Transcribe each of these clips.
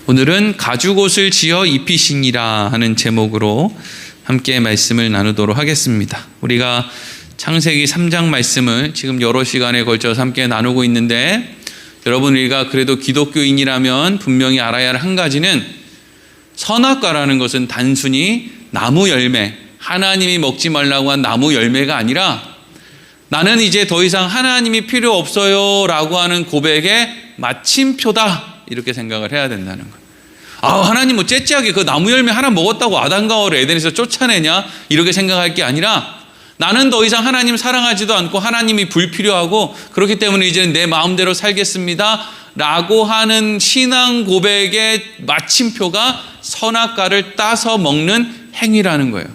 오늘은 가죽옷을 지어 입히시니라 하는 제목으로 함께 말씀을 나누도록 하겠습니다. 우리가 창세기 3장 말씀을 지금 여러 시간에 걸쳐서 함께 나누고 있는데, 여러분, 우리가 그래도 기독교인이라면 분명히 알아야 할 한 가지는, 선악과라는 것은 단순히 나무 열매, 하나님이 먹지 말라고 한 나무 열매가 아니라 나는 이제 더 이상 하나님이 필요 없어요 라고 하는 고백의 마침표다, 이렇게 생각을 해야 된다는 거예요. 하나님 뭐 째째하게 그 나무 열매 하나 먹었다고 아담과 하와를 에덴에서 쫓아내냐, 이렇게 생각할 게 아니라, 나는 더 이상 하나님 사랑하지도 않고 하나님이 불필요하고 그렇기 때문에 이제는 내 마음대로 살겠습니다 라고 하는 신앙 고백의 마침표가 선악과를 따서 먹는 행위라는 거예요.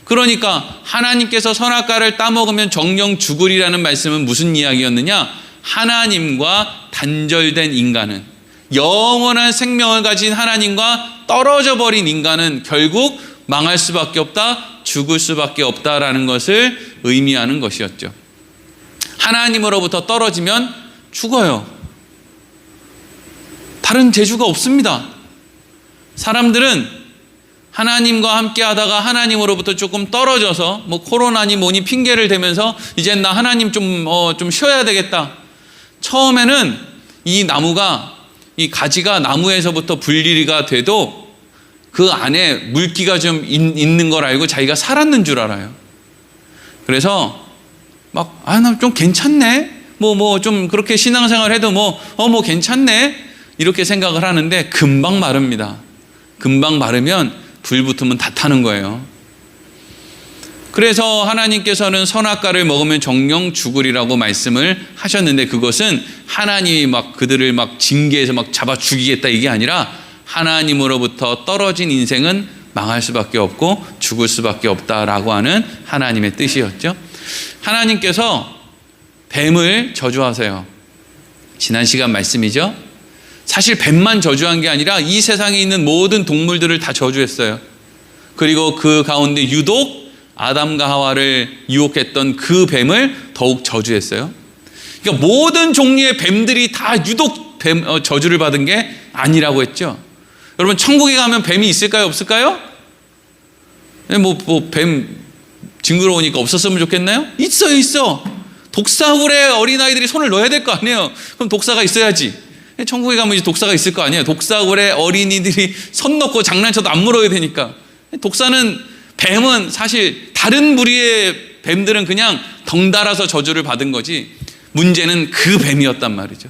그러니까 하나님께서 선악과를 따먹으면 정령 죽으리라는 말씀은 무슨 이야기였느냐? 하나님과 단절된 인간은, 영원한 생명을 가진 하나님과 떨어져 버린 인간은 결국 망할 수밖에 없다, 죽을 수밖에 없다라는 것을 의미하는 것이었죠. 하나님으로부터 떨어지면 죽어요. 다른 재주가 없습니다. 사람들은 하나님과 함께 하다가 하나님으로부터 조금 떨어져서 뭐 코로나니 뭐니 핑계를 대면서 이젠 나 하나님 좀 쉬어야 되겠다. 처음에는 이 나무가, 이 가지가 나무에서부터 분리가 돼도 그 안에 물기가 좀 있는 걸 알고 자기가 살았는 줄 알아요. 그래서 막 나 좀 괜찮네, 좀 그렇게 신앙생활 해도 뭐 괜찮네, 이렇게 생각을 하는데 금방 마릅니다. 금방 마르면 불 붙으면 다 타는 거예요. 그래서 하나님께서는 선악과를 먹으면 정령 죽으리라고 말씀을 하셨는데, 그것은 하나님이 막 그들을 막 징계해서 막 잡아 죽이겠다, 이게 아니라 하나님으로부터 떨어진 인생은 망할 수밖에 없고 죽을 수밖에 없다라고 하는 하나님의 뜻이었죠. 하나님께서 뱀을 저주하세요. 지난 시간 말씀이죠. 사실 뱀만 저주한 게 아니라 이 세상에 있는 모든 동물들을 다 저주했어요. 그리고 그 가운데 유독 아담과 하와를 유혹했던 그 뱀을 더욱 저주했어요. 그러니까 모든 종류의 뱀들이 다 유독 저주를 받은 게 아니라고 했죠. 여러분, 천국에 가면 뱀이 있을까요, 없을까요? 뱀 징그러우니까 없었으면 좋겠나요? 있어. 독사굴에 어린아이들이 손을 넣어야 될 거 아니에요. 그럼 독사가 있어야지. 천국에 가면 이제 독사가 있을 거 아니에요. 독사굴에 어린이들이 손 넣고 장난쳐도 안 물어야 되니까. 뱀은 사실 다른 무리의 뱀들은 그냥 덩달아서 저주를 받은 거지, 문제는 그 뱀이었단 말이죠.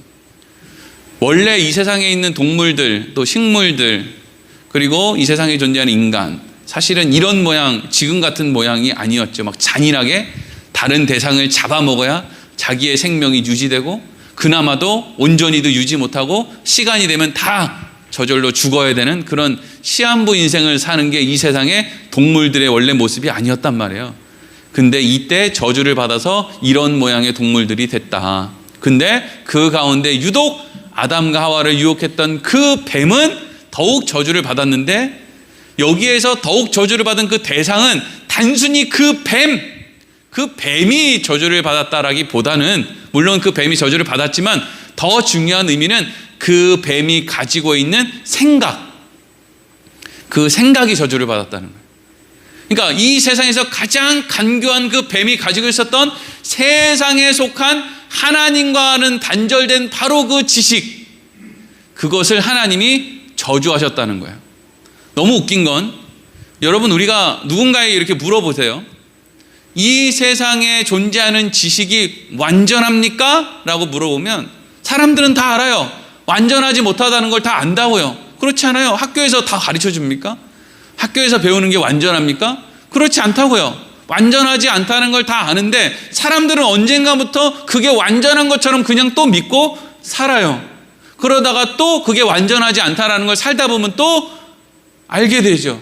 원래 이 세상에 있는 동물들, 또 식물들, 그리고 이 세상에 존재하는 인간, 사실은 이런 모양, 지금 같은 모양이 아니었죠. 막 잔인하게 다른 대상을 잡아먹어야 자기의 생명이 유지되고, 그나마도 온전히도 유지 못하고 시간이 되면 다 저절로 죽어야 되는 그런 시한부 인생을 사는 게 이 세상의 동물들의 원래 모습이 아니었단 말이에요. 근데 이때 저주를 받아서 이런 모양의 동물들이 됐다. 근데 그 가운데 유독 아담과 하와를 유혹했던 그 뱀은 더욱 저주를 받았는데, 여기에서 더욱 저주를 받은 그 대상은 단순히 그 뱀이 저주를 받았다라기보다는, 물론 그 뱀이 저주를 받았지만 더 중요한 의미는 그 뱀이 가지고 있는 생각, 그 생각이 저주를 받았다는 거예요. 그러니까 이 세상에서 가장 간교한 그 뱀이 가지고 있었던 세상에 속한 하나님과는 단절된 바로 그 지식, 그것을 하나님이 저주하셨다는 거예요. 너무 웃긴 건, 여러분, 우리가 누군가에게 이렇게 물어보세요. 이 세상에 존재하는 지식이 완전합니까? 라고 물어보면 사람들은 다 알아요. 완전하지 못하다는 걸 다 안다고요. 그렇지 않아요. 학교에서 다 가르쳐 줍니까? 학교에서 배우는 게 완전합니까? 그렇지 않다고요. 완전하지 않다는 걸 다 아는데 사람들은 언젠가부터 그게 완전한 것처럼 그냥 또 믿고 살아요. 그러다가 또 그게 완전하지 않다라는 걸 살다 보면 또 알게 되죠.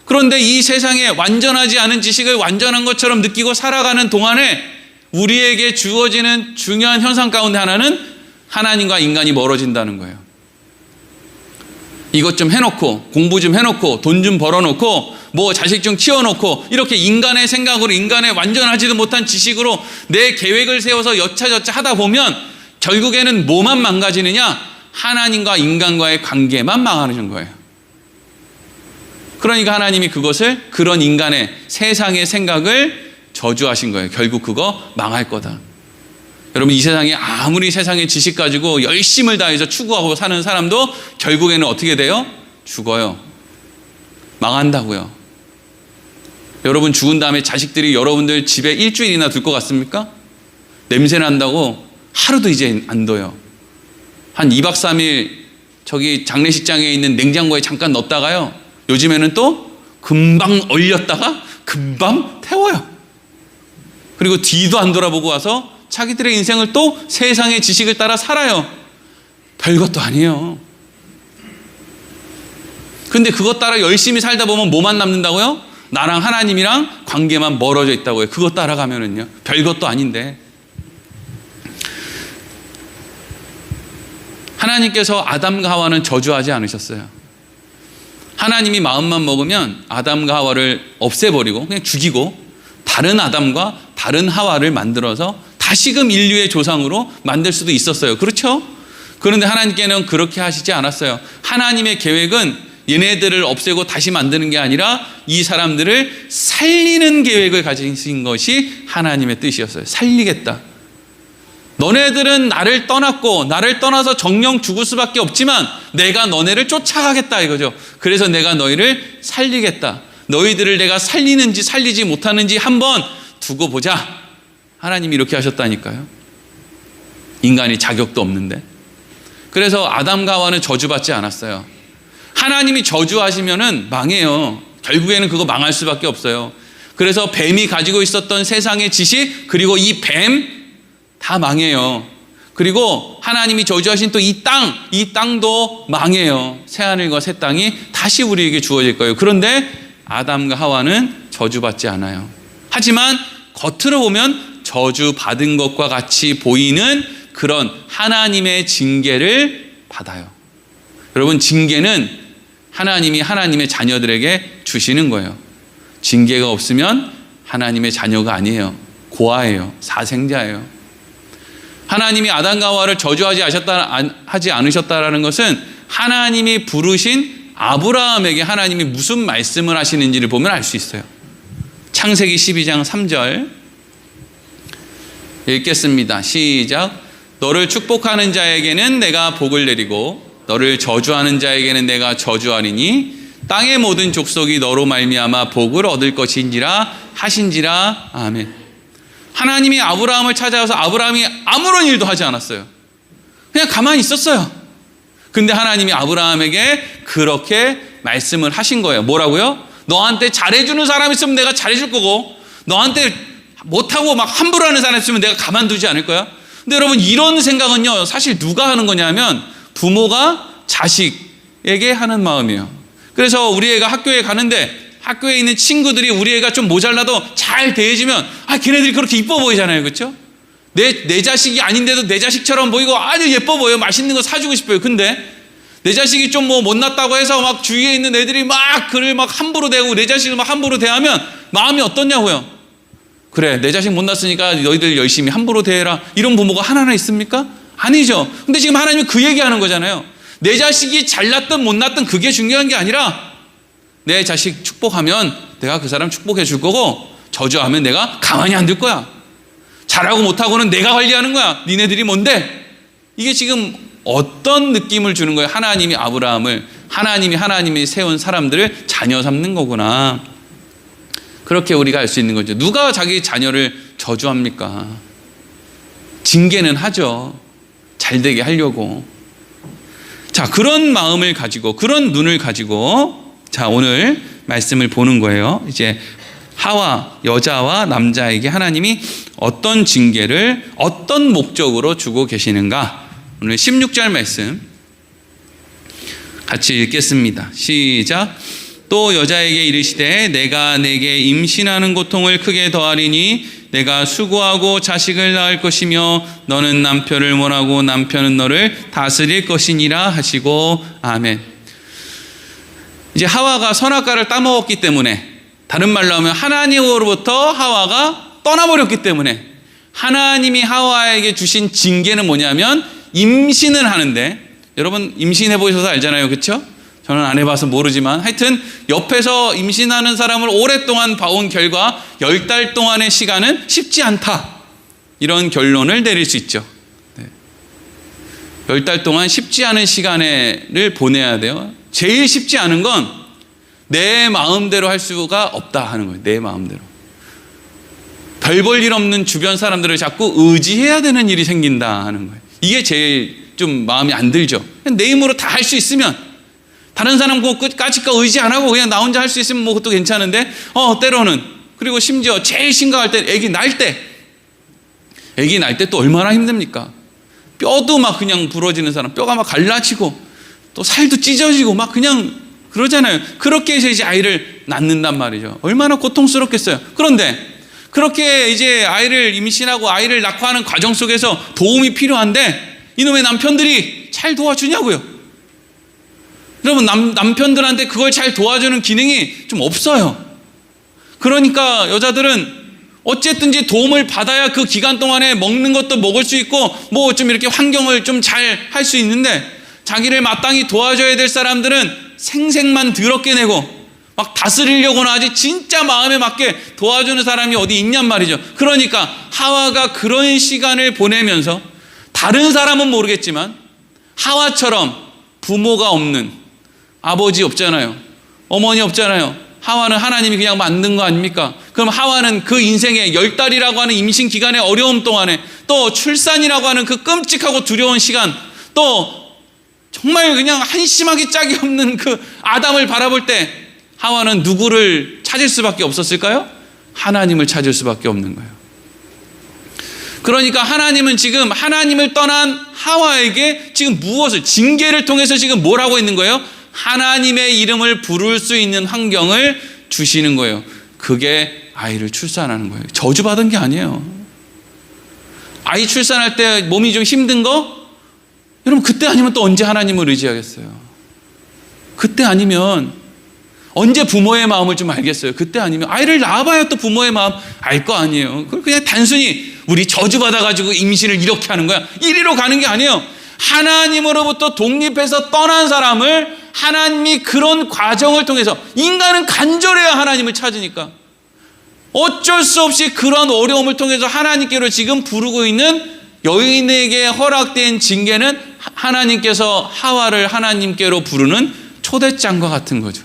그런데 이 세상에 완전하지 않은 지식을 완전한 것처럼 느끼고 살아가는 동안에 우리에게 주어지는 중요한 현상 가운데 하나는 하나님과 인간이 멀어진다는 거예요. 이것 좀 해놓고, 공부 좀 해놓고, 돈 좀 벌어놓고, 뭐 자식 좀 키워놓고, 이렇게 인간의 생각으로, 인간의 완전하지도 못한 지식으로 내 계획을 세워서 여차저차 하다 보면 결국에는 뭐만 망가지느냐? 하나님과 인간과의 관계만 망하는 거예요. 그러니까 하나님이 그런 인간의 세상의 생각을 저주하신 거예요. 결국 그거 망할 거다. 여러분, 이 세상에 아무리 세상의 지식 가지고 열심을 다해서 추구하고 사는 사람도 결국에는 어떻게 돼요? 죽어요. 망한다고요. 여러분, 죽은 다음에 자식들이 여러분들 집에 일주일이나 둘 것 같습니까? 냄새 난다고 하루도 이제 안 둬요. 한 2박 3일 저기 장례식장에 있는 냉장고에 잠깐 넣었다가요, 요즘에는 또 금방 얼렸다가 금방 태워요. 그리고 뒤도 안 돌아보고 와서 자기들의 인생을 또 세상의 지식을 따라 살아요. 별것도 아니에요. 근데 그것 따라 열심히 살다 보면 뭐만 남는다고요? 나랑 하나님이랑 관계만 멀어져 있다고요. 그것 따라가면은요, 별것도 아닌데. 하나님께서 아담과 하와는 저주하지 않으셨어요. 하나님이 마음만 먹으면 아담과 하와를 없애버리고 그냥 죽이고 다른 아담과 다른 하와를 만들어서 다시금 인류의 조상으로 만들 수도 있었어요. 그렇죠? 그런데 하나님께는 그렇게 하시지 않았어요. 하나님의 계획은 얘네들을 없애고 다시 만드는 게 아니라 이 사람들을 살리는 계획을 가지신 것이 하나님의 뜻이었어요. 살리겠다. 너네들은 나를 떠났고 나를 떠나서 정령 죽을 수밖에 없지만 내가 너네를 쫓아가겠다 이거죠. 그래서 내가 너희를 살리겠다. 너희들을 내가 살리는지 살리지 못하는지 한번 두고 보자. 하나님이 이렇게 하셨다니까요. 인간이 자격도 없는데. 그래서 아담과 하와는 저주받지 않았어요. 하나님이 저주하시면은 망해요. 결국에는 그거 망할 수밖에 없어요. 그래서 뱀이 가지고 있었던 세상의 지식, 그리고 이 뱀 다 망해요. 그리고 하나님이 저주하신 또 이 땅도 망해요. 새하늘과 새 땅이 다시 우리에게 주어질 거예요. 그런데 아담과 하와는 저주받지 않아요. 하지만 겉으로 보면 저주받은 것과 같이 보이는 그런 하나님의 징계를 받아요. 여러분, 징계는 하나님이 하나님의 자녀들에게 주시는 거예요. 징계가 없으면 하나님의 자녀가 아니에요. 고아예요. 사생자예요. 하나님이 아담과 하와를 저주하지 않으셨다라는 것은 하나님이 부르신 아브라함에게 하나님이 무슨 말씀을 하시는지를 보면 알 수 있어요. 창세기 12장 3절 읽겠습니다. 시작. 너를 축복하는 자에게는 내가 복을 내리고 너를 저주하는 자에게는 내가 저주하리니 땅의 모든 족속이 너로 말미암아 복을 얻을 것인지라 하신지라. 아멘. 하나님이 아브라함을 찾아와서 아브라함이 아무런 일도 하지 않았어요. 그냥 가만히 있었어요. 근데 하나님이 아브라함에게 그렇게 말씀을 하신 거예요. 뭐라고요? 너한테 잘해주는 사람 있으면 내가 잘해줄 거고, 너한테 못하고 막 함부로 하는 사람 있으면 내가 가만두지 않을 거야. 근데 여러분, 이런 생각은요, 사실 누가 하는 거냐면 부모가 자식에게 하는 마음이에요. 그래서 우리 애가 학교에 가는데 학교에 있는 친구들이 우리 애가 좀 모자라도 잘 대해주면 걔네들이 그렇게 이뻐 보이잖아요. 그렇죠? 내 자식이 아닌데도 내 자식처럼 보이고 아주 예뻐 보여요. 맛있는 거 사주고 싶어요. 근데 내 자식이 좀 뭐 못났다고 해서 막 주위에 있는 애들이 막 그를 막 함부로 대하고 내 자식을 막 함부로 대하면 마음이 어떻냐고요. 그래, 내 자식 못났으니까 너희들 열심히 함부로 대해라. 이런 부모가 하나나 있습니까? 아니죠. 근데 지금 하나님이 그 얘기하는 거잖아요. 내 자식이 잘났든 못났든 그게 중요한 게 아니라 내 자식 축복하면 내가 그 사람 축복해 줄 거고, 저주하면 내가 가만히 안 둘 거야. 잘하고 못하고는 내가 관리하는 거야. 니네들이 뭔데? 이게 지금 어떤 느낌을 주는 거예요? 하나님이 아브라함을, 하나님이 세운 사람들을 자녀 삼는 거구나. 그렇게 우리가 알 수 있는 거죠. 누가 자기 자녀를 저주합니까? 징계는 하죠. 잘 되게 하려고. 자, 그런 마음을 가지고, 그런 눈을 가지고 자, 오늘 말씀을 보는 거예요. 이제 하와, 여자와 남자에게 하나님이 어떤 징계를 어떤 목적으로 주고 계시는가. 오늘 16절 말씀 같이 읽겠습니다. 시작. 또 여자에게 이르시되 내가 내게 임신하는 고통을 크게 더하리니 내가 수고하고 자식을 낳을 것이며 너는 남편을 원하고 남편은 너를 다스릴 것이니라 하시고. 아멘. 이제 하와가 선악과를 따먹었기 때문에, 다른 말로 하면 하나님으로부터 하와가 떠나버렸기 때문에 하나님이 하와에게 주신 징계는 뭐냐면 임신을 하는데 여러분 임신해 보셔서 알잖아요. 그렇죠? 저는 안 해봐서 모르지만 하여튼 옆에서 임신하는 사람을 오랫동안 봐온 결과 10달 동안의 시간은 쉽지 않다. 이런 결론을 내릴 수 있죠. 10달 동안 쉽지 않은 시간을 보내야 돼요. 제일 쉽지 않은 건 내 마음대로 할 수가 없다 하는 거예요. 내 마음대로. 별 볼 일 없는 주변 사람들을 자꾸 의지해야 되는 일이 생긴다 하는 거예요. 이게 제일 좀 마음이 안 들죠. 내 힘으로 다 할 수 있으면, 다른 사람 끝까지 의지 안 하고 그냥 나 혼자 할 수 있으면 뭐 그것도 괜찮은데, 때로는, 그리고 심지어 제일 심각할 때 아기 날 때 또 얼마나 힘듭니까? 뼈도 막 그냥 부러지는 사람, 뼈가 막 갈라지고 또 살도 찢어지고 막 그냥 그러잖아요. 그렇게 해서 이제 아이를 낳는단 말이죠. 얼마나 고통스럽겠어요. 그런데 그렇게 이제 아이를 임신하고 아이를 낳고 하는 과정 속에서 도움이 필요한데 이놈의 남편들이 잘 도와주냐고요. 여러분, 남편들한테 그걸 잘 도와주는 기능이 좀 없어요. 그러니까 여자들은 어쨌든지 도움을 받아야 그 기간 동안에 먹는 것도 먹을 수 있고 뭐 좀 이렇게 환경을 좀 잘 할 수 있는데, 자기를 마땅히 도와줘야 될 사람들은 생색만 더럽게 내고 막 다스리려고는 하지 진짜 마음에 맞게 도와주는 사람이 어디 있냔 말이죠. 그러니까 하와가 그런 시간을 보내면서, 다른 사람은 모르겠지만 하와처럼 부모가 없는, 아버지 없잖아요, 어머니 없잖아요. 하와는 하나님이 그냥 만든 거 아닙니까? 그럼 하와는 그 인생의 10달이라고 하는 임신 기간의 어려움 동안에, 또 출산이라고 하는 그 끔찍하고 두려운 시간, 또 정말 그냥 한심하게 짝이 없는 그 아담을 바라볼 때 하와는 누구를 찾을 수밖에 없었을까요? 하나님을 찾을 수밖에 없는 거예요. 그러니까 하나님은 지금 하나님을 떠난 하와에게 지금 무엇을, 징계를 통해서 지금 뭘 하고 있는 거예요? 하나님의 이름을 부를 수 있는 환경을 주시는 거예요. 그게 아이를 출산하는 거예요. 저주받은 게 아니에요. 아이 출산할 때 몸이 좀 힘든 거, 여러분 그때 아니면 또 언제 하나님을 의지하겠어요? 그때 아니면 언제 부모의 마음을 좀 알겠어요? 그때 아니면 아이를 낳아봐야 또 부모의 마음 알 거 아니에요. 그냥 단순히 우리 저주받아가지고 임신을 이렇게 하는 거야, 이리로 가는 게 아니에요. 하나님으로부터 독립해서 떠난 사람을 하나님이 그런 과정을 통해서, 인간은 간절해야 하나님을 찾으니까 어쩔 수 없이 그런 어려움을 통해서 하나님께로 지금 부르고 있는 여인에게 허락된 징계는 하나님께서 하와를 하나님께로 부르는 초대장과 같은 거죠.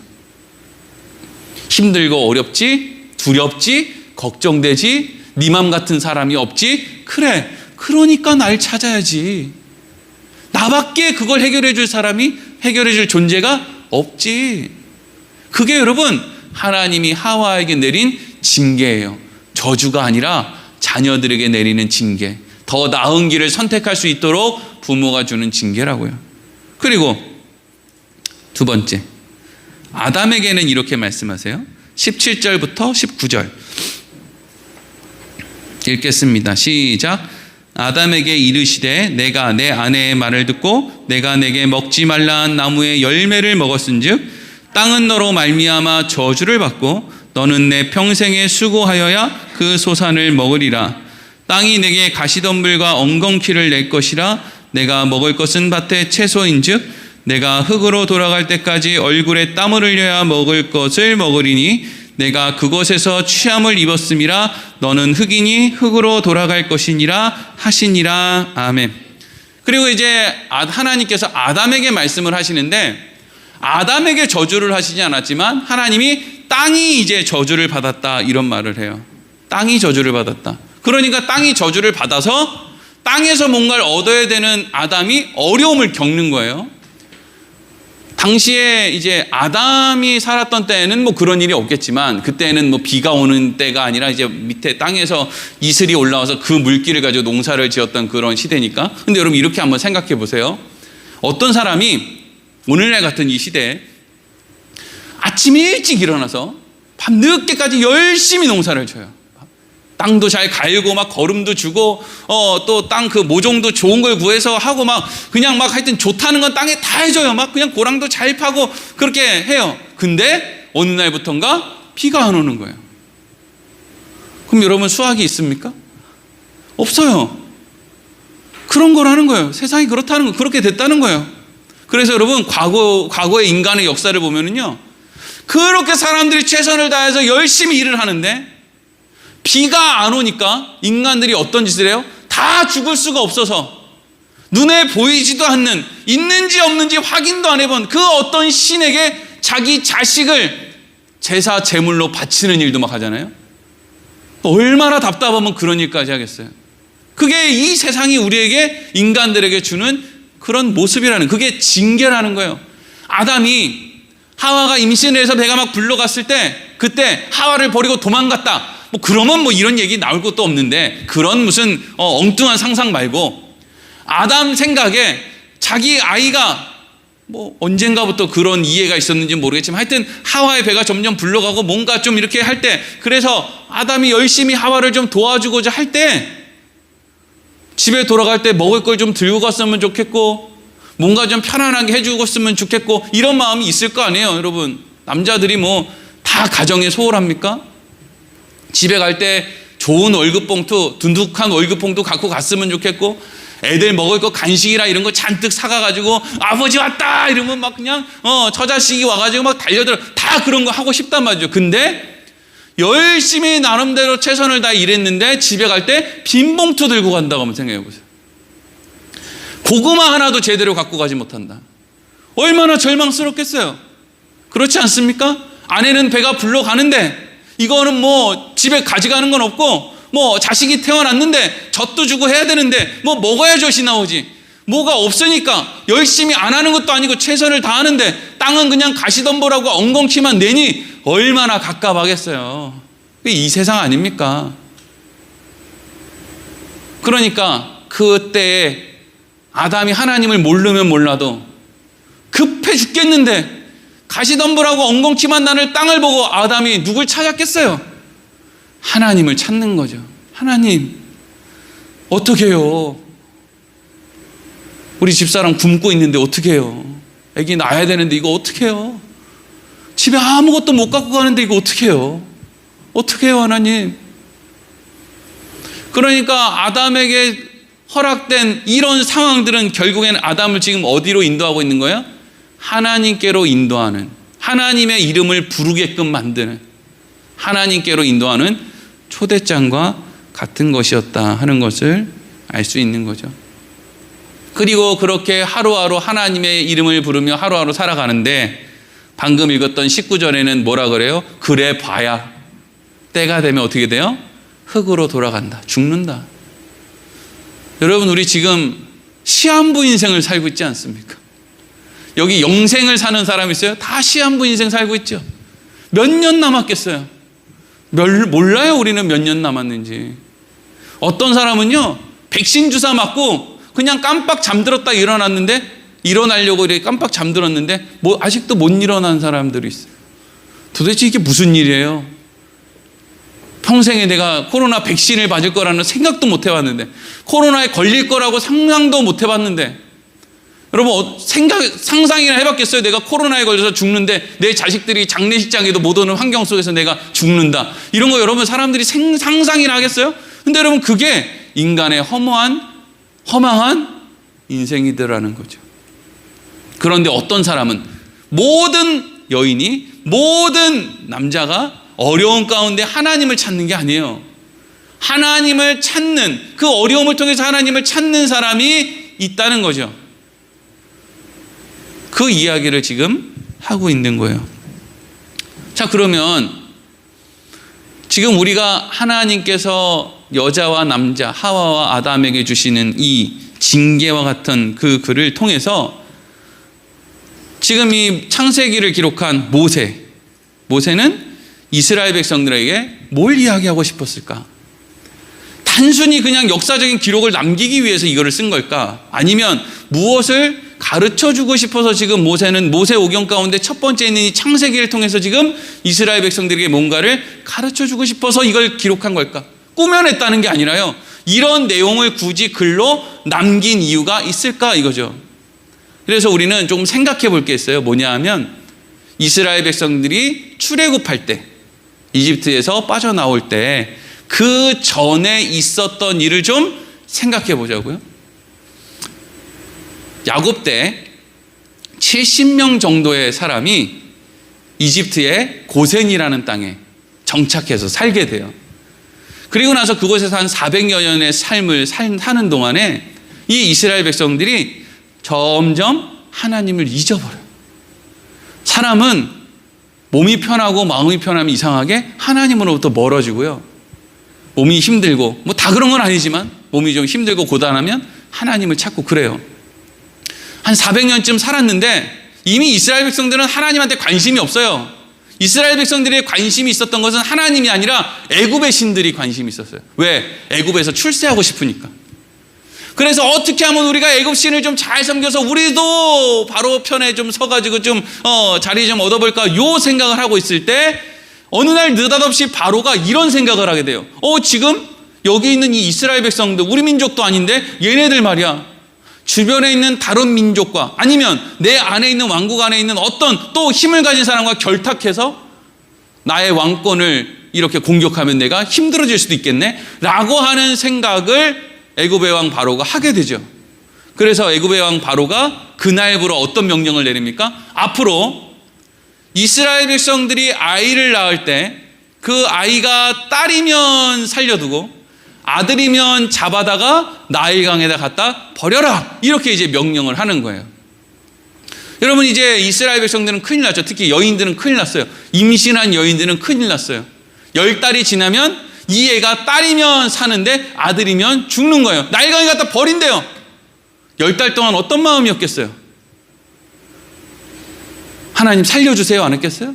힘들고 어렵지, 두렵지, 걱정되지, 네 맘 같은 사람이 없지. 그래, 그러니까 날 찾아야지. 나밖에 그걸 해결해 줄 사람이, 해결해 줄 존재가 없지. 그게 여러분 하나님이 하와에게 내린 징계예요. 저주가 아니라 자녀들에게 내리는 징계. 더 나은 길을 선택할 수 있도록 부모가 주는 징계라고요. 그리고 두 번째, 아담에게는 이렇게 말씀하세요. 17절부터 19절 읽겠습니다. 시작. 아담에게 이르시되 내가 내 아내의 말을 듣고 내가 내게 먹지 말라 한 나무의 열매를 먹었은즉 땅은 너로 말미암아 저주를 받고 너는 내 평생에 수고하여야 그 소산을 먹으리라. 땅이 내게 가시덤불과 엉겅퀴를 낼 것이라. 내가 먹을 것은 밭의 채소인즉 내가 흙으로 돌아갈 때까지 얼굴에 땀을 흘려야 먹을 것을 먹으리니 내가 그곳에서 취함을 입었음이라. 너는 흙이니 흙으로 돌아갈 것이니라 하시니라. 아멘. 그리고 이제 하나님께서 아담에게 말씀을 하시는데, 아담에게 저주를 하시지 않았지만 하나님이 땅이 이제 저주를 받았다 이런 말을 해요. 땅이 저주를 받았다. 그러니까 땅이 저주를 받아서 땅에서 뭔가를 얻어야 되는 아담이 어려움을 겪는 거예요. 당시에 이제 아담이 살았던 때에는 뭐 그런 일이 없겠지만, 그때는 뭐 비가 오는 때가 아니라 이제 밑에 땅에서 이슬이 올라와서 그 물기를 가지고 농사를 지었던 그런 시대니까. 근데 여러분 이렇게 한번 생각해 보세요. 어떤 사람이 오늘날 같은 이 시대에 아침 일찍 일어나서 밤 늦게까지 열심히 농사를 져요. 땅도 잘 갈고 막 거름도 주고 또 땅 그 모종도 좋은 걸 구해서 하고 막 그냥 막 하여튼 좋다는 건 땅에 다 해줘요. 막 그냥 고랑도 잘 파고 그렇게 해요. 근데 어느 날부턴가 비가 안 오는 거예요. 그럼 여러분 수확이 있습니까? 없어요. 그런 거라는 거예요. 세상이 그렇다는 거, 그렇게 됐다는 거예요. 그래서 여러분 과거의 인간의 역사를 보면은요, 그렇게 사람들이 최선을 다해서 열심히 일을 하는데 비가 안 오니까 인간들이 어떤 짓을 해요? 다 죽을 수가 없어서 눈에 보이지도 않는, 있는지 없는지 확인도 안 해본 그 어떤 신에게 자기 자식을 제사 제물로 바치는 일도 막 하잖아요. 얼마나 답답하면 그런 일까지 하겠어요. 그게 이 세상이 우리에게, 인간들에게 주는 그런 모습이라는, 그게 징계라는 거예요. 아담이 하와가 임신을 해서 배가 막 불러갔을 때 그때 하와를 버리고 도망갔다, 뭐 그러면 뭐 이런 얘기 나올 것도 없는데, 그런 무슨 엉뚱한 상상 말고 아담 생각에 자기 아이가 뭐 언젠가부터 그런 이해가 있었는지 모르겠지만 하여튼 하와의 배가 점점 불러가고 뭔가 좀 이렇게 할 때, 그래서 아담이 열심히 하와를 좀 도와주고자 할 때 집에 돌아갈 때 먹을 걸 좀 들고 갔으면 좋겠고 뭔가 좀 편안하게 해주었으면 좋겠고 이런 마음이 있을 거 아니에요. 여러분, 남자들이 뭐 다 가정에 소홀합니까? 집에 갈 때 좋은 월급봉투, 둔득한 월급봉투 갖고 갔으면 좋겠고, 애들 먹을 거 간식이라 이런 거 잔뜩 사가가지고 아버지 왔다 이러면 막 그냥 처자식이 와가지고 막 달려들어, 다 그런 거 하고 싶단 말이죠. 근데 열심히 나름대로 최선을 다해 일했는데 집에 갈 때 빈 봉투 들고 간다고 한번 생각해 보세요. 고구마 하나도 제대로 갖고 가지 못한다. 얼마나 절망스럽겠어요. 그렇지 않습니까? 아내는 배가 불러가는데 이거는 뭐 집에 가져가는 건 없고, 뭐 자식이 태어났는데 젖도 주고 해야 되는데 뭐 먹어야 젖이 나오지, 뭐가 없으니까 열심히 안 하는 것도 아니고 최선을 다하는데 땅은 그냥 가시덤불하고 엉겅퀴만 내니 얼마나 갑갑하겠어요. 이 세상 아닙니까? 그러니까 그때에 아담이 하나님을 모르면 몰라도 급해 죽겠는데 가시덤불하고 엉겅퀴만 나는 땅을 보고 아담이 누굴 찾았겠어요? 하나님을 찾는 거죠. 하나님, 어떻게 해요? 우리 집사람 굶고 있는데 어떻게 해요? 애기 낳아야 되는데 이거 어떻게 해요? 집에 아무것도 못 갖고 가는데 이거 어떻게 해요? 어떻게 해요, 하나님? 그러니까 아담에게 허락된 이런 상황들은 결국엔 아담을 지금 어디로 인도하고 있는 거예요? 하나님께로 인도하는, 하나님의 이름을 부르게끔 만드는, 하나님께로 인도하는 초대장과 같은 것이었다 하는 것을 알 수 있는 거죠. 그리고 그렇게 하루하루 하나님의 이름을 부르며 하루하루 살아가는데 방금 읽었던 19절에는 뭐라 그래요? 그래 봐야 때가 되면 어떻게 돼요? 흙으로 돌아간다. 죽는다. 여러분, 우리 지금 시한부 인생을 살고 있지 않습니까? 여기 영생을 사는 사람 있어요? 다 시한부 인생 살고 있죠. 몇 년 남았겠어요? 몰라요. 우리는 몇 년 남았는지. 어떤 사람은요, 백신 주사 맞고 그냥 깜빡 잠들었다 일어났는데, 일어나려고 이렇게 깜빡 잠들었는데 뭐 아직도 못 일어난 사람들이 있어요. 도대체 이게 무슨 일이에요? 평생에 내가 코로나 백신을 맞을 거라는 생각도 못 해봤는데, 코로나에 걸릴 거라고 상상도 못 해봤는데, 여러분 상상이나 해봤겠어요? 내가 코로나에 걸려서 죽는데 내 자식들이 장례식장에도 못 오는 환경 속에서 내가 죽는다, 이런 거 여러분 사람들이 상상이나 하겠어요? 근데 여러분, 그게 인간의 허망한 인생이더라는 거죠. 그런데 어떤 사람은, 모든 여인이, 모든 남자가 어려운 가운데 하나님을 찾는 게 아니에요. 하나님을 찾는, 그 어려움을 통해서 하나님을 찾는 사람이 있다는 거죠. 그 이야기를 지금 하고 있는 거예요. 자, 그러면 지금 우리가 하나님께서 여자와 남자, 하와와 아담에게 주시는 이 징계와 같은 그 글을 통해서 지금 이 창세기를 기록한 모세는 이스라엘 백성들에게 뭘 이야기하고 싶었을까? 단순히 그냥 역사적인 기록을 남기기 위해서 이거를 쓴 걸까? 아니면 무엇을 가르쳐주고 싶어서 지금 모세는 모세오경 가운데 첫 번째 있는 이 창세기를 통해서 지금 이스라엘 백성들에게 뭔가를 가르쳐주고 싶어서 이걸 기록한 걸까? 꾸며냈다는 게 아니라요, 이런 내용을 굳이 글로 남긴 이유가 있을까 이거죠. 그래서 우리는 조금 생각해 볼 게 있어요. 뭐냐 하면, 이스라엘 백성들이 출애굽할 때, 이집트에서 빠져나올 때 그 전에 있었던 일을 좀 생각해 보자고요. 야곱 때 70명 정도의 사람이 이집트의 고센이라는 땅에 정착해서 살게 돼요. 그리고 나서 그곳에서 한 400여 년의 삶을 사는 동안에 이 이스라엘 백성들이 점점 하나님을 잊어버려요. 사람은 몸이 편하고 마음이 편하면 이상하게 하나님으로부터 멀어지고요. 몸이 힘들고 뭐 다 그런 건 아니지만 몸이 좀 힘들고 고단하면 하나님을 찾고 그래요. 한 400년쯤 살았는데 이미 이스라엘 백성들은 하나님한테 관심이 없어요. 이스라엘 백성들의 관심이 있었던 것은 하나님이 아니라 애굽의 신들이 관심이 있었어요. 왜? 애굽에서 출세하고 싶으니까. 그래서 어떻게 하면 우리가 애굽 신을 좀 잘 섬겨서 우리도 바로 편에 좀 서가지고 좀 자리 좀 얻어볼까 요 생각을 하고 있을 때 어느 날 느닷없이 바로가 이런 생각을 하게 돼요. 지금 여기 있는 이 이스라엘 백성들 우리 민족도 아닌데 얘네들 말이야. 주변에 있는 다른 민족과 아니면 내 안에 있는 왕국 안에 있는 어떤 또 힘을 가진 사람과 결탁해서 나의 왕권을 이렇게 공격하면 내가 힘들어질 수도 있겠네 라고 하는 생각을 애굽의 왕 바로가 하게 되죠. 그래서 애굽의 왕 바로가 그날부로 어떤 명령을 내립니까? 앞으로 이스라엘 백성들이 아이를 낳을 때 그 아이가 딸이면 살려두고 아들이면 잡아다가 나일강에다 갖다 버려라 이렇게 이제 명령을 하는 거예요. 여러분 이제 이스라엘 백성들은 큰일 났죠. 특히 여인들은 큰일 났어요. 임신한 여인들은 큰일 났어요. 10달이 지나면 이 애가 딸이면 사는데 아들이면 죽는 거예요. 나일강에 갖다 버린대요. 10달 동안 어떤 마음이었겠어요? 하나님 살려주세요 안 했겠어요?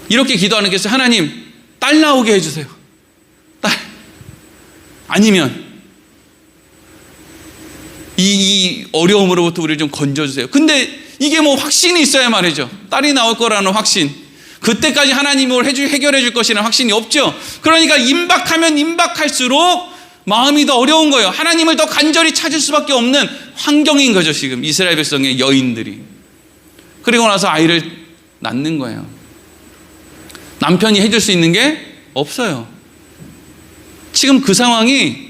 이렇게 기도 안 했겠어요? 하나님 딸 나오게 해주세요. 딸. 아니면 이 어려움으로부터 우리를 좀 건져주세요. 근데 이게 뭐 확신이 있어야 말이죠. 딸이 나올 거라는 확신. 그때까지 하나님이 뭘 해결해 줄 것이라는 확신이 없죠. 그러니까 임박하면 임박할수록 마음이 더 어려운 거예요. 하나님을 더 간절히 찾을 수밖에 없는 환경인 거죠. 지금 이스라엘 백성의 여인들이. 그리고 나서 아이를 낳는 거예요. 남편이 해줄 수 있는 게 없어요. 지금 그 상황이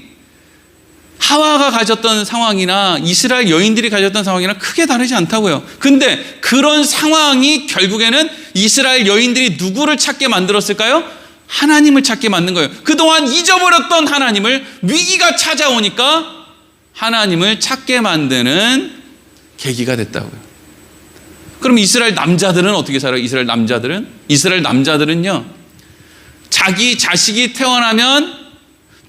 하와가 가졌던 상황이나 이스라엘 여인들이 가졌던 상황이랑 크게 다르지 않다고요. 근데 그런 상황이 결국에는 이스라엘 여인들이 누구를 찾게 만들었을까요? 하나님을 찾게 만든 거예요. 그동안 잊어버렸던 하나님을 위기가 찾아오니까 하나님을 찾게 만드는 계기가 됐다고요. 그럼 이스라엘 남자들은 어떻게 살아요? 이스라엘 남자들은요, 자기 자식이 태어나면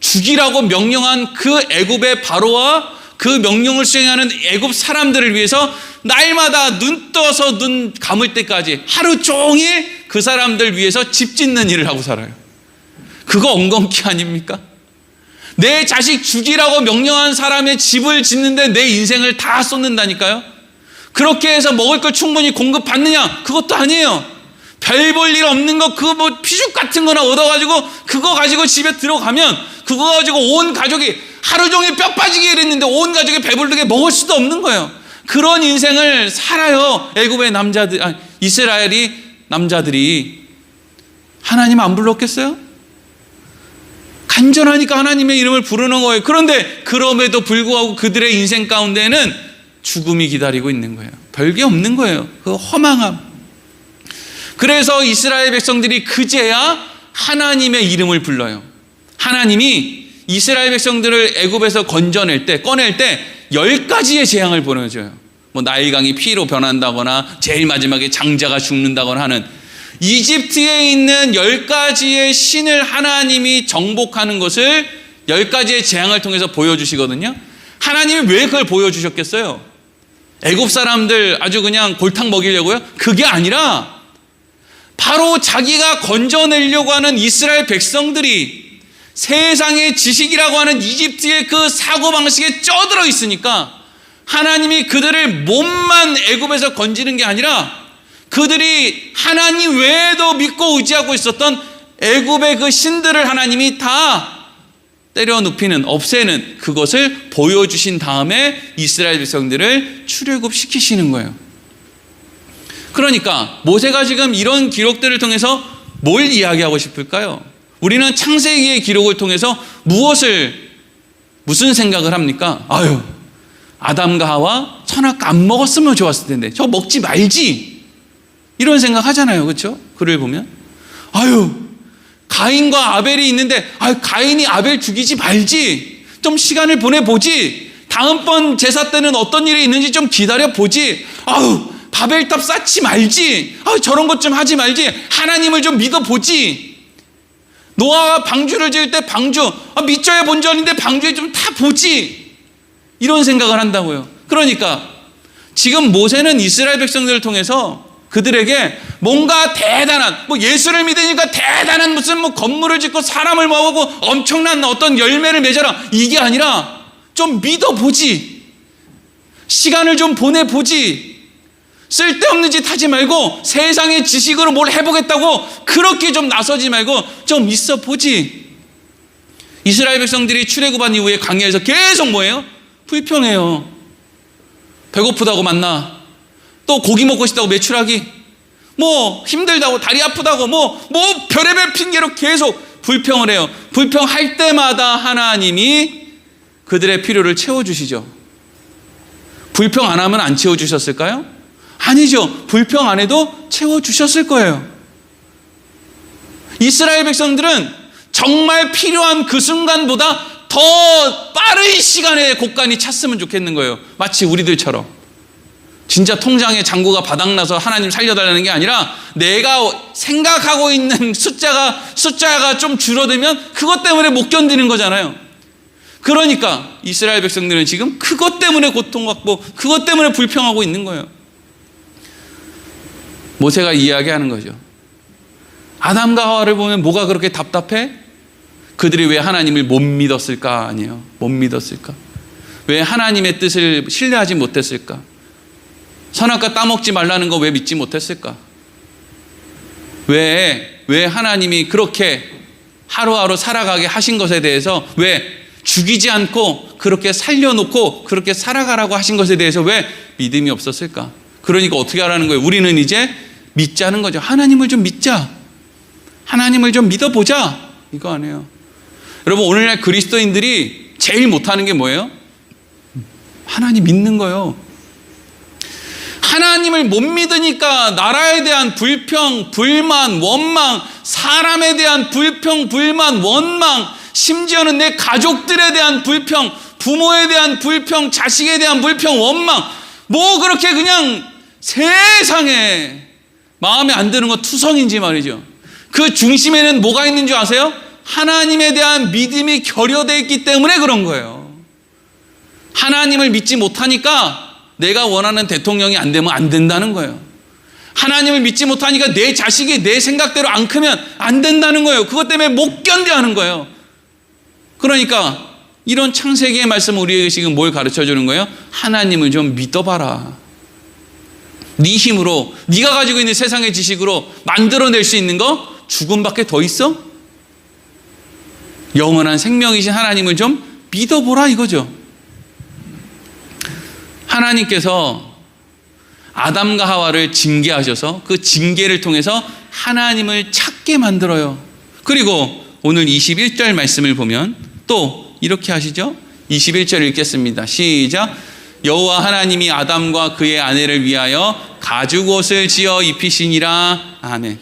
죽이라고 명령한 그 애굽의 바로와 그 명령을 수행하는 애굽 사람들을 위해서 날마다 눈 떠서 눈 감을 때까지 하루 종일 그 사람들 위해서 집 짓는 일을 하고 살아요. 그거 엉겅퀴 아닙니까? 내 자식 죽이라고 명령한 사람의 집을 짓는데 내 인생을 다 쏟는다니까요. 그렇게 해서 먹을 걸 충분히 공급받느냐? 그것도 아니에요. 별 볼 일 없는 거 그거 뭐 피죽 같은 거나 얻어가지고 그거 가지고 집에 들어가면 그거 가지고 온 가족이 하루 종일 뼈 빠지게 일했는데 온 가족이 배부르게 먹을 수도 없는 거예요. 그런 인생을 살아요. 애굽의 남자들, 이스라엘이 남자들이. 하나님 안 불렀겠어요? 간절하니까 하나님의 이름을 부르는 거예요. 그런데 그럼에도 불구하고 그들의 인생 가운데는 죽음이 기다리고 있는 거예요. 별게 없는 거예요. 그 허망함. 그래서 이스라엘 백성들이 그제야 하나님의 이름을 불러요. 하나님이 이스라엘 백성들을 애굽에서 건져낼 때, 꺼낼 때 10가지의 재앙을 보내줘요. 뭐 나일강이 피로 변한다거나 제일 마지막에 장자가 죽는다거나 하는 이집트에 있는 10가지의 신을 하나님이 정복하는 것을 10가지의 재앙을 통해서 보여주시거든요. 하나님이 왜 그걸 보여주셨겠어요? 애굽 사람들 아주 그냥 골탕 먹이려고요? 그게 아니라 바로 자기가 건져내려고 하는 이스라엘 백성들이 세상의 지식이라고 하는 이집트의 그 사고방식에 쪄들어 있으니까 하나님이 그들을 몸만 애굽에서 건지는 게 아니라 그들이 하나님 외에도 믿고 의지하고 있었던 애굽의 그 신들을 하나님이 다 때려 눕히는, 없애는 그것을 보여주신 다음에 이스라엘 백성들을 출애굽시키시는 거예요. 그러니까 모세가 지금 이런 기록들을 통해서 뭘 이야기하고 싶을까요? 우리는 창세기의 기록을 통해서 무슨 생각을 합니까? 아담과 하와 선악과 안 먹었으면 좋았을 텐데 저거 먹지 말지 이런 생각 하잖아요. 그렇죠? 글을 보면 아유 가인과 아벨이 있는데 아유 가인이 아벨 죽이지 말지 좀 시간을 보내보지 다음번 제사 때는 어떤 일이 있는지 좀 기다려보지 아유 바벨탑 쌓지 말지 아유 저런 것 좀 하지 말지 하나님을 좀 믿어보지 노아가 방주를 지을 때 방주 믿져야 본전인데 방주에 좀 다 보지 이런 생각을 한다고요. 그러니까 지금 모세는 이스라엘 백성들을 통해서 그들에게 뭔가 대단한 예수를 믿으니까 대단한 무슨 건물을 짓고 사람을 모으고 엄청난 어떤 열매를 맺어라 이게 아니라 좀 믿어보지 시간을 좀 보내보지 쓸데없는 짓 하지 말고 세상의 지식으로 뭘 해보겠다고 그렇게 좀 나서지 말고 좀 있어보지. 이스라엘 백성들이 출애굽한 이후에 광야에서 계속 뭐예요? 불평해요. 배고프다고 만나 또 고기 먹고 싶다고 메추라기 힘들다고 다리 아프다고 별의별 핑계로 계속 불평을 해요. 불평할 때마다 하나님이 그들의 필요를 채워주시죠. 불평 안 하면 안 채워주셨을까요? 아니죠. 불평 안 해도 채워주셨을 거예요. 이스라엘 백성들은 정말 필요한 그 순간보다 더 빠른 시간에 곳간이 찼으면 좋겠는 거예요. 마치 우리들처럼 진짜 통장에 잔고가 바닥나서 하나님 살려달라는 게 아니라 내가 생각하고 있는 숫자가 좀 줄어들면 그것 때문에 못 견디는 거잖아요. 그러니까 이스라엘 백성들은 지금 그것 때문에 고통받고 그것 때문에 불평하고 있는 거예요. 모세가 이야기하는 거죠. 아담과 하와를 보면 뭐가 그렇게 답답해? 그들이 왜 하나님을 못 믿었을까? 아니에요. 못 믿었을까? 왜 하나님의 뜻을 신뢰하지 못했을까? 선악과 따먹지 말라는 거 왜 믿지 못했을까? 왜 하나님이 그렇게 하루하루 살아가게 하신 것에 대해서 왜 죽이지 않고 그렇게 살려놓고 그렇게 살아가라고 하신 것에 대해서 왜 믿음이 없었을까? 그러니까 어떻게 하라는 거예요? 우리는 이제 믿자는 거죠. 하나님을 좀 믿자. 하나님을 좀 믿어보자. 이거 아니에요. 여러분 오늘날 그리스도인들이 제일 못하는 게 뭐예요? 하나님 믿는 거예요. 하나님을 못 믿으니까 나라에 대한 불평, 불만, 원망, 사람에 대한 불평, 불만, 원망, 심지어는 내 가족들에 대한 불평, 부모에 대한 불평, 자식에 대한 불평, 원망 그렇게 그냥 세상에 마음에 안 드는 거 투성인지 말이죠. 그 중심에는 뭐가 있는 줄 아세요? 하나님에 대한 믿음이 결여되어 있기 때문에 그런 거예요. 하나님을 믿지 못하니까 내가 원하는 대통령이 안 되면 안 된다는 거예요. 하나님을 믿지 못하니까 내 자식이 내 생각대로 안 크면 안 된다는 거예요. 그것 때문에 못 견뎌하는 거예요. 그러니까 이런 창세기의 말씀은 우리에게 지금 뭘 가르쳐 주는 거예요? 하나님을 좀 믿어봐라. 네 힘으로 네가 가지고 있는 세상의 지식으로 만들어낼 수 있는 거 죽음밖에 더 있어? 영원한 생명이신 하나님을 좀 믿어보라 이거죠. 하나님께서 아담과 하와를 징계하셔서 그 징계를 통해서 하나님을 찾게 만들어요. 그리고 오늘 21절 말씀을 보면 또 이렇게 하시죠. 21절 읽겠습니다. 시작. 여호와 하나님이 아담과 그의 아내를 위하여 가죽옷을 지어 입히시니라. 아멘.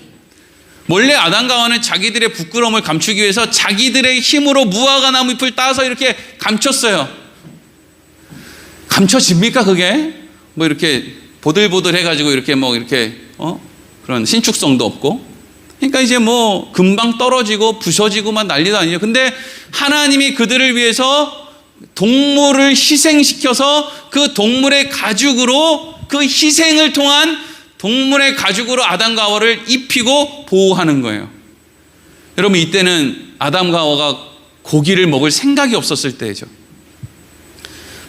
원래 아담과 하와는 자기들의 부끄러움을 감추기 위해서 자기들의 힘으로 무화과 나무 잎을 따서 이렇게 감췄어요. 감춰집니까 그게? 이렇게 보들보들 해가지고 이렇게 그런 신축성도 없고. 그러니까 이제 금방 떨어지고 부서지고만 난리도 아니에요. 근데 하나님이 그들을 위해서 동물을 희생시켜서 그 동물의 가죽으로 그 희생을 통한 동물의 가죽으로 아담과 하와를 입히고 보호하는 거예요. 여러분 이때는 아담과 하와가 고기를 먹을 생각이 없었을 때죠.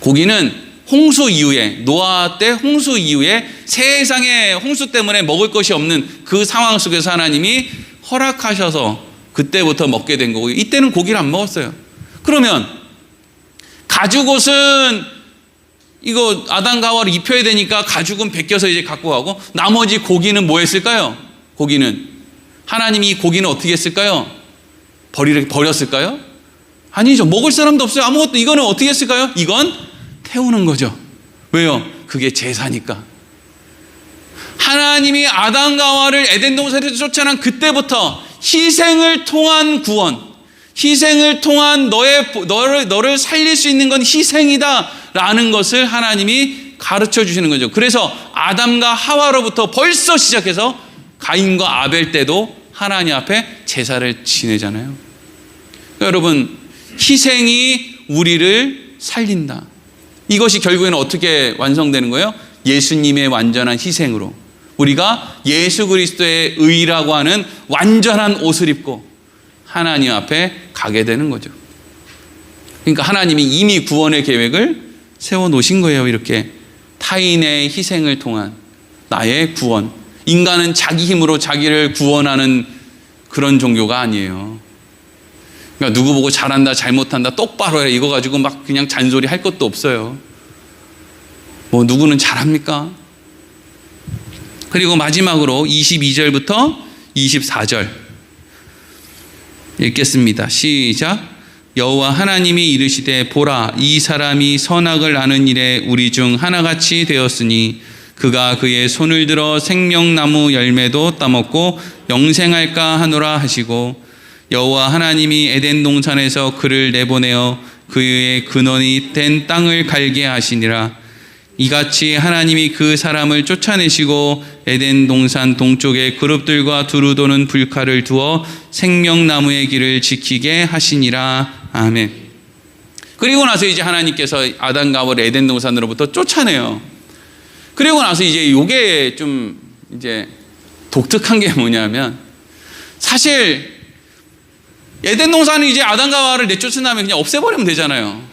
고기는 홍수 이후에 노아 때 홍수 이후에 세상에 홍수 때문에 먹을 것이 없는 그 상황 속에서 하나님이 허락하셔서 그때부터 먹게 된 거고 이때는 고기를 안 먹었어요. 그러면 가죽옷은 이거 아담과 하와를 입혀야 되니까 가죽은 벗겨서 이제 갖고 가고 나머지 고기는 뭐 했을까요? 고기는 하나님이 이 고기는 어떻게 했을까요? 버렸을까요? 아니죠. 먹을 사람도 없어요. 아무것도. 이거는 어떻게 했을까요? 이건 태우는 거죠. 왜요? 그게 제사니까. 하나님이 아담과 하와를 에덴 동산에서 쫓아낸 그때부터 희생을 통한 구원, 희생을 통한 너를 살릴 수 있는 건 희생이다라는 것을 하나님이 가르쳐 주시는 거죠. 그래서 아담과 하와로부터 벌써 시작해서 가인과 아벨 때도 하나님 앞에 제사를 지내잖아요. 그러니까 여러분, 희생이 우리를 살린다. 이것이 결국에는 어떻게 완성되는 거예요? 예수님의 완전한 희생으로 우리가 예수 그리스도의 의라고 하는 완전한 옷을 입고 하나님 앞에 가게 되는 거죠. 그러니까 하나님이 이미 구원의 계획을 세워놓으신 거예요. 이렇게 타인의 희생을 통한 나의 구원. 인간은 자기 힘으로 자기를 구원하는 그런 종교가 아니에요. 그러니까 누구 보고 잘한다 잘못한다 똑바로 해 이거 가지고 막 그냥 잔소리 할 것도 없어요. 뭐 누구는 잘합니까? 그리고 마지막으로 22절부터 24절 읽겠습니다. 시작. 여호와 하나님이 이르시되 보라 이 사람이 선악을 아는 일에 우리 중 하나같이 되었으니 그가 그의 손을 들어 생명나무 열매도 따먹고 영생할까 하노라 하시고 여호와 하나님이 에덴 동산에서 그를 내보내어 그의 근원이 된 땅을 갈게 하시니라. 이같이 하나님이 그 사람을 쫓아내시고 에덴 동산 동쪽에 그룹들과 두루 도는 불칼을 두어 생명나무의 길을 지키게 하시니라. 아멘. 그리고 나서 이제 하나님께서 아담과 하와를 에덴 동산으로부터 쫓아내요. 그리고 나서 이제 요게 좀 이제 독특한 게 뭐냐면 사실 에덴 동산은 이제 아담과 하와를 내쫓은 다음에 그냥 없애버리면 되잖아요.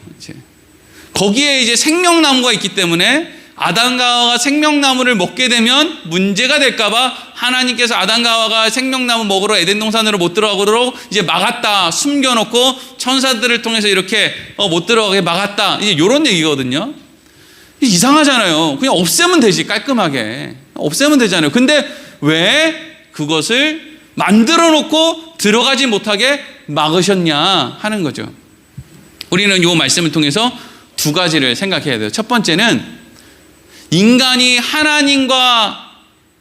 거기에 이제 생명나무가 있기 때문에 아담과 하와가 생명나무를 먹게 되면 문제가 될까봐 하나님께서 아담과 하와가 생명나무 먹으러 에덴 동산으로 못 들어가도록 이제 막았다, 숨겨놓고 천사들을 통해서 이렇게 못 들어가게 막았다, 이제 이런 얘기거든요. 이상하잖아요. 그냥 없애면 되지, 깔끔하게 없애면 되잖아요. 근데 왜 그것을 만들어 놓고 들어가지 못하게 막으셨냐 하는 거죠. 우리는 이 말씀을 통해서 두 가지를 생각해야 돼요. 첫 번째는 인간이 하나님과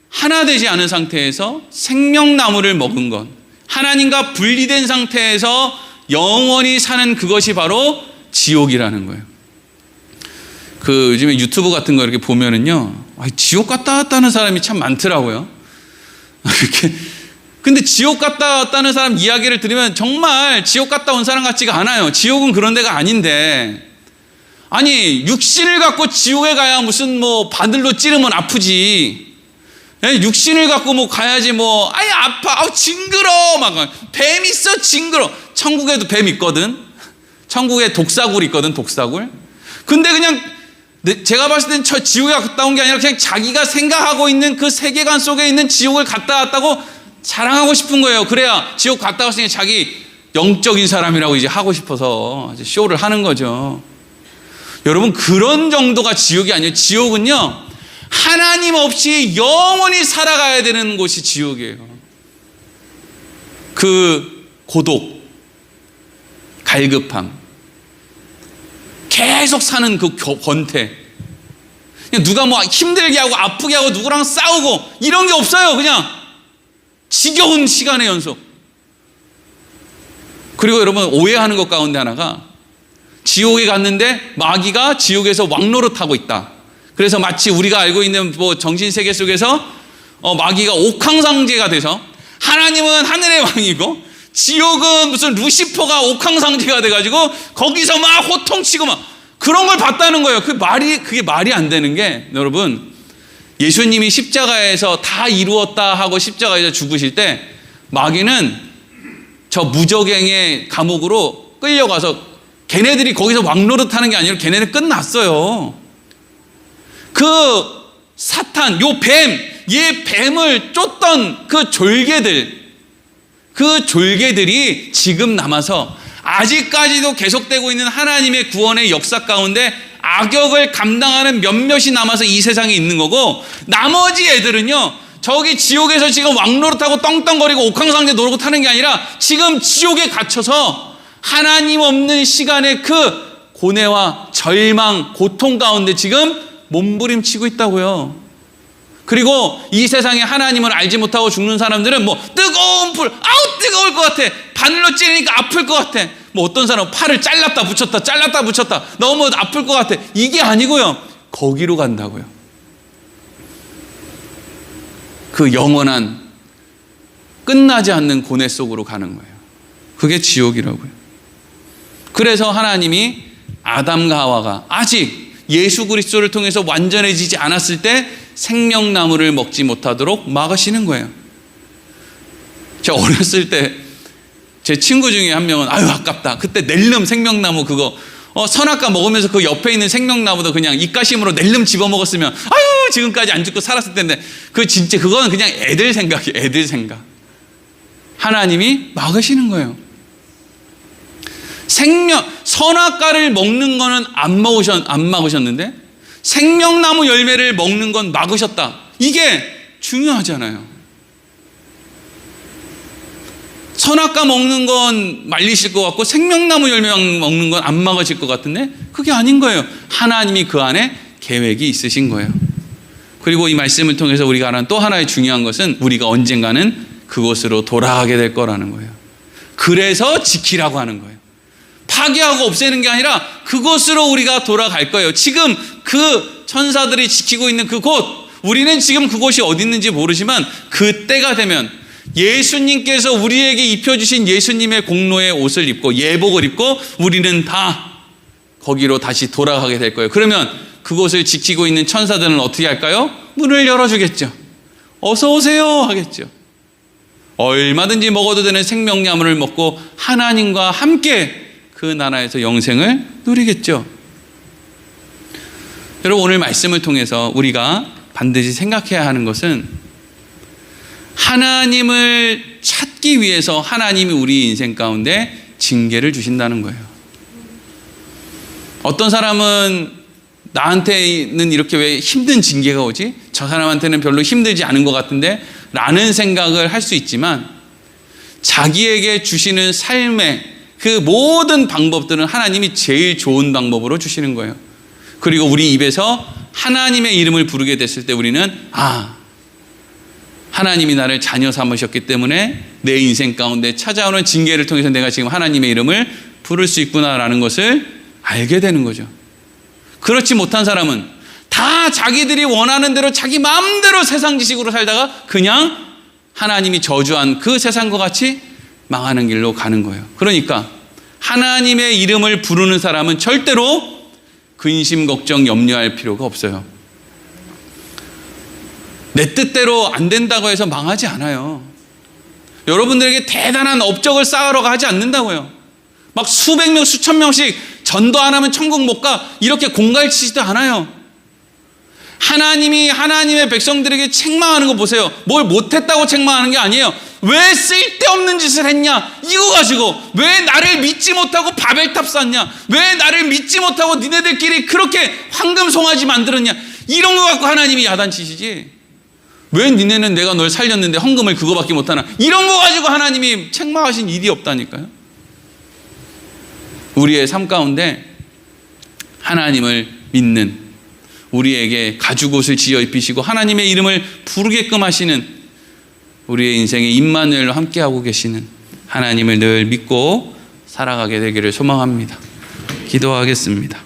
하나 되지 않은 상태에서 생명나무를 먹은 것, 하나님과 분리된 상태에서 영원히 사는 그것이 바로 지옥이라는 거예요. 그 요즘에 유튜브 같은 거 이렇게 보면은요, 지옥 갔다 왔다는 사람이 참 많더라고요. 근데 지옥 갔다 왔다는 사람 이야기를 들으면 정말 지옥 갔다 온 사람 같지가 않아요. 지옥은 그런 데가 아닌데, 아니 육신을 갖고 지옥에 가야 무슨 뭐 바늘로 찌르면 아프지, 육신을 갖고 뭐 가야지 뭐 아이 아파, 아우 징그러, 막 뱀 있어 징그러. 천국에도 뱀 있거든. 천국에 독사굴 있거든, 독사굴. 근데 그냥 제가 봤을 땐 저 지옥에 갔다 온 게 아니라 그냥 자기가 생각하고 있는 그 세계관 속에 있는 지옥을 갔다 왔다고 자랑하고 싶은 거예요. 그래야 지옥 갔다 왔으니 자기 영적인 사람이라고 이제 하고 싶어서 이제 쇼를 하는 거죠. 여러분, 그런 정도가 지옥이 아니에요. 지옥은요, 하나님 없이 영원히 살아가야 되는 곳이 지옥이에요. 그 고독, 갈급함, 계속 사는 그 권태, 누가 뭐 힘들게 하고 아프게 하고 누구랑 싸우고 이런 게 없어요. 그냥 지겨운 시간의 연속. 그리고 여러분, 오해하는 것 가운데 하나가 지옥에 갔는데 마귀가 지옥에서 왕노릇하고 있다. 그래서 마치 우리가 알고 있는 뭐 정신세계 속에서 마귀가 옥황상제가 돼서 하나님은 하늘의 왕이고 지옥은 무슨 루시퍼가 옥황상제가 돼가지고 거기서 막 호통치고 막 그런 걸 봤다는 거예요. 그게 말이 안 되는 게, 여러분, 예수님이 십자가에서 다 이루었다 하고 십자가에서 죽으실 때 마귀는 저 무적행의 감옥으로 끌려가서 걔네들이 거기서 왕노릇하는 게 아니라 걔네는 끝났어요. 그 사탄, 얘 뱀을 쫓던 그 졸개들이 지금 남아서 아직까지도 계속되고 있는 하나님의 구원의 역사 가운데 악역을 감당하는 몇몇이 남아서 이 세상에 있는 거고, 나머지 애들은요, 저기 지옥에서 지금 왕노릇하고 떵떵거리고 옥황상제 노릇 하는 게 아니라 지금 지옥에 갇혀서 하나님 없는 시간의 그 고뇌와 절망, 고통 가운데 지금 몸부림치고 있다고요. 그리고 이 세상에 하나님을 알지 못하고 죽는 사람들은 뭐 뜨거운 불, 아우 뜨거울 것 같아, 바늘로 찌르니까 아플 것 같아, 뭐 어떤 사람은 팔을 잘랐다 붙였다 너무 아플 것 같아. 이게 아니고요, 거기로 간다고요. 그 영원한 끝나지 않는 고뇌 속으로 가는 거예요. 그게 지옥이라고요. 그래서 하나님이 아담과 하와가 아직 예수 그리스도를 통해서 완전해지지 않았을 때 생명나무를 먹지 못하도록 막으시는 거예요. 제가 어렸을 때 제 친구 중에 한 명은 아유 아깝다, 그때 낼름 생명나무 그거 선악과 먹으면서 그 옆에 있는 생명나무도 그냥 입가심으로 낼름 집어먹었으면 아유 지금까지 안 죽고 살았을 텐데, 그 진짜 그거는 그냥 애들 생각이에요. 애들 생각. 하나님이 막으시는 거예요. 선악과를 먹는 거는 안 막으셨는데 생명나무 열매를 먹는 건 막으셨다. 이게 중요하잖아요. 선악과 먹는 건 말리실 것 같고 생명나무 열매 먹는 건 안 막으실 것 같은데 그게 아닌 거예요. 하나님이 그 안에 계획이 있으신 거예요. 그리고 이 말씀을 통해서 우리가 알아는 또 하나의 중요한 것은 우리가 언젠가는 그곳으로 돌아가게 될 거라는 거예요. 그래서 지키라고 하는 거예요. 파괴하고 없애는 게 아니라 그곳으로 우리가 돌아갈 거예요. 지금 그 천사들이 지키고 있는 그곳, 우리는 지금 그곳이 어디 있는지 모르지만 그 때가 되면 예수님께서 우리에게 입혀주신 예수님의 공로의 옷을 입고 예복을 입고 우리는 다 거기로 다시 돌아가게 될 거예요. 그러면 그곳을 지키고 있는 천사들은 어떻게 할까요? 문을 열어주겠죠. 어서 오세요 하겠죠. 얼마든지 먹어도 되는 생명나무를 먹고 하나님과 함께 그 나라에서 영생을 누리겠죠. 여러분, 오늘 말씀을 통해서 우리가 반드시 생각해야 하는 것은 하나님을 찾기 위해서 하나님이 우리 인생 가운데 징계를 주신다는 거예요. 어떤 사람은 나한테는 이렇게 왜 힘든 징계가 오지? 저 사람한테는 별로 힘들지 않은 것 같은데 라는 생각을 할 수 있지만, 자기에게 주시는 삶의 그 모든 방법들은 하나님이 제일 좋은 방법으로 주시는 거예요. 그리고 우리 입에서 하나님의 이름을 부르게 됐을 때 우리는 하나님이 나를 자녀 삼으셨기 때문에 내 인생 가운데 찾아오는 징계를 통해서 내가 지금 하나님의 이름을 부를 수 있구나라는 것을 알게 되는 거죠. 그렇지 못한 사람은 다 자기들이 원하는 대로 자기 마음대로 세상 지식으로 살다가 그냥 하나님이 저주한 그 세상과 같이 망하는 길로 가는 거예요. 그러니까 하나님의 이름을 부르는 사람은 절대로 근심, 걱정, 염려할 필요가 없어요. 내 뜻대로 안 된다고 해서 망하지 않아요. 여러분들에게 대단한 업적을 쌓으러 하지 않는다고요. 막 수백 명, 수천 명씩 전도 안 하면 천국 못 가, 이렇게 공갈치지도 않아요. 하나님이 하나님의 백성들에게 책망하는 거 보세요. 뭘 못했다고 책망하는 게 아니에요. 왜 쓸데없는 짓을 했냐, 이거 가지고 왜 나를 믿지 못하고 바벨탑 쌓냐, 왜 나를 믿지 못하고 니네들끼리 그렇게 황금 송아지 만들었냐, 이런 거 갖고 하나님이 야단치시지, 왜 니네는 내가 널 살렸는데 헌금을 그거밖에 못하나, 이런 거 가지고 하나님이 책망하신 일이 없다니까요. 우리의 삶 가운데 하나님을 믿는, 우리에게 가죽옷을 지어 입히시고 하나님의 이름을 부르게끔 하시는, 우리의 인생에 임마누엘로 함께하고 계시는 하나님을 늘 믿고 살아가게 되기를 소망합니다. 기도하겠습니다.